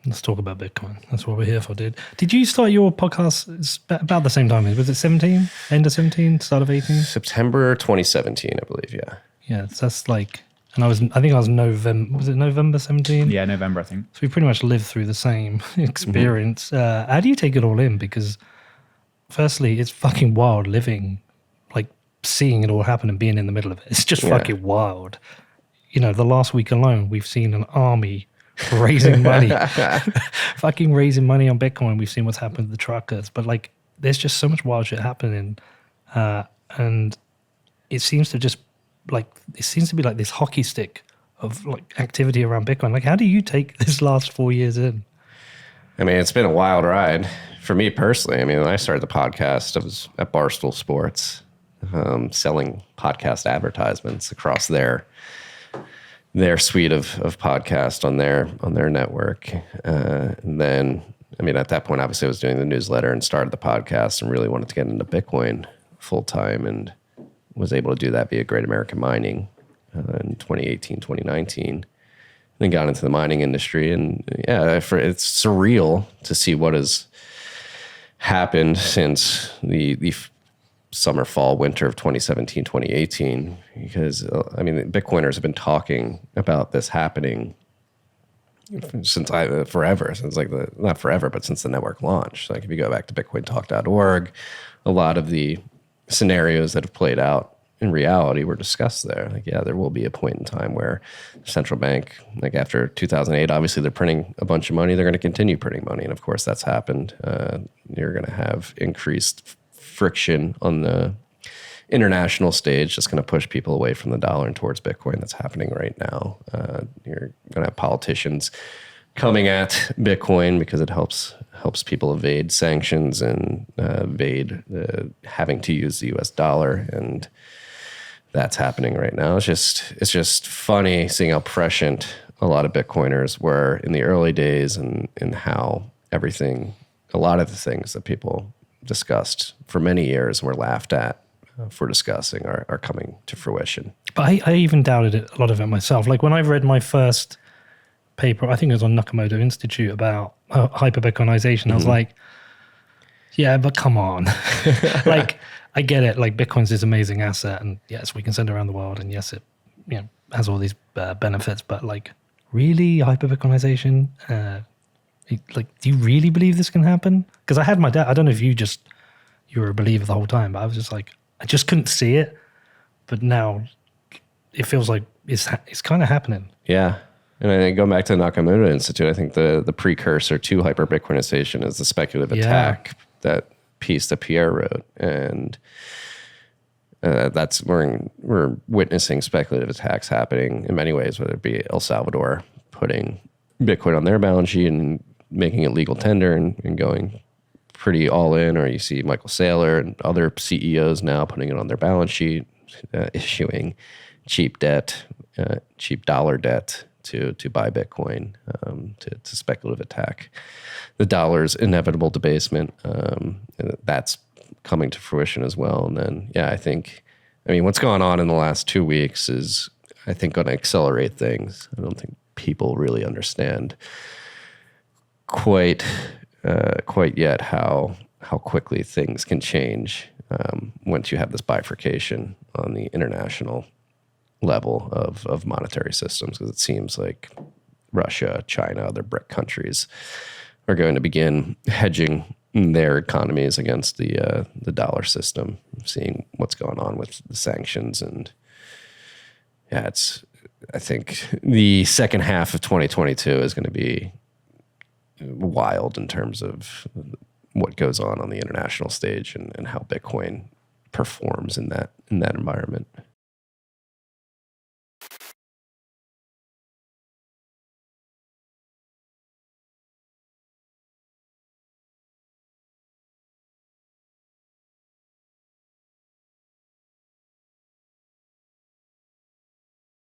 Let's talk about Bitcoin. That's what we're here for, dude. Did you start your podcast about the same time? Was it 17? End of 17? Start of 18? September 2017, I believe, yeah. Yeah, that's like, and I think I was November, was it November 17? Yeah, November, I think. So we pretty much lived through the same experience. How do you take it all in? Because firstly, it's fucking wild living, like seeing it all happen and being in the middle of it. It's just fucking wild. You know, the last week alone, we've seen an army raising money, fucking raising money on Bitcoin. We've seen what's happened to the truckers, but like, there's just so much wild shit happening. And it seems to be like this hockey stick of like activity around Bitcoin. Like, how do you take this last 4 years in? I mean, it's been a wild ride for me personally. I mean, when I started the podcast, I was at Barstool Sports, selling podcast advertisements across their suite of podcasts on their network. And then, I mean, at that point, obviously I was doing the newsletter and started the podcast and really wanted to get into Bitcoin full time, and was able to do that via Great American Mining in 2018, 2019. Then got into the mining industry, and it's surreal to see what has happened since the summer, fall, winter of 2017, 2018, because I mean, Bitcoiners have been talking about this happening since forever, since not forever, but since the network launched. Like if you go back to bitcointalk.org, a lot of the scenarios that have played out in reality were discussed there. Like, yeah, there will be a point in time where the central bank, like after 2008, obviously they're printing a bunch of money. They're going to continue printing money. And of course that's happened. You're going to have increased friction on the international stage. That's going to push people away from the dollar and towards Bitcoin. That's happening right now. You're going to have politicians coming at Bitcoin because it helps people evade sanctions and evade having to use the US dollar, and that's happening right now. It's just funny seeing how prescient a lot of Bitcoiners were in the early days, and how a lot of the things that people discussed for many years were laughed at for discussing are coming to fruition. But I even doubted a lot of it myself. Like when I read my first paper, I think it was on Nakamoto Institute, about hyper-Bitcoinization. I was like, yeah, but come on. Like, I get it. Like, Bitcoin's this amazing asset, and yes, we can send it around the world, and yes, it has all these benefits, but like, really, hyper-Bitcoinization? Like, do you really believe this can happen? Because I had my dad. I don't know if you were a believer the whole time, but I was just like, I just couldn't see it. But now it feels like it's kind of happening. Yeah. And I think going back to the Nakamoto Institute, I think the precursor to hyper-Bitcoinization is the speculative attack, that piece that Pierre wrote. And we're witnessing speculative attacks happening in many ways, whether it be El Salvador putting Bitcoin on their balance sheet and making it legal tender and going pretty all in, or you see Michael Saylor and other CEOs now putting it on their balance sheet, issuing cheap dollar debt to buy Bitcoin, to speculative attack the dollar's inevitable debasement. That's coming to fruition as well. And then, I mean, what's gone on in the last 2 weeks is, I think, going to accelerate things. I don't think people really understand quite yet how quickly things can change once you have this bifurcation on the international level of monetary systems, because it seems like Russia, China, other BRIC countries are going to begin hedging their economies against the dollar system, seeing what's going on with the sanctions. And I think the second half of 2022 is going to be wild in terms of what goes on the international stage and how Bitcoin performs in that environment.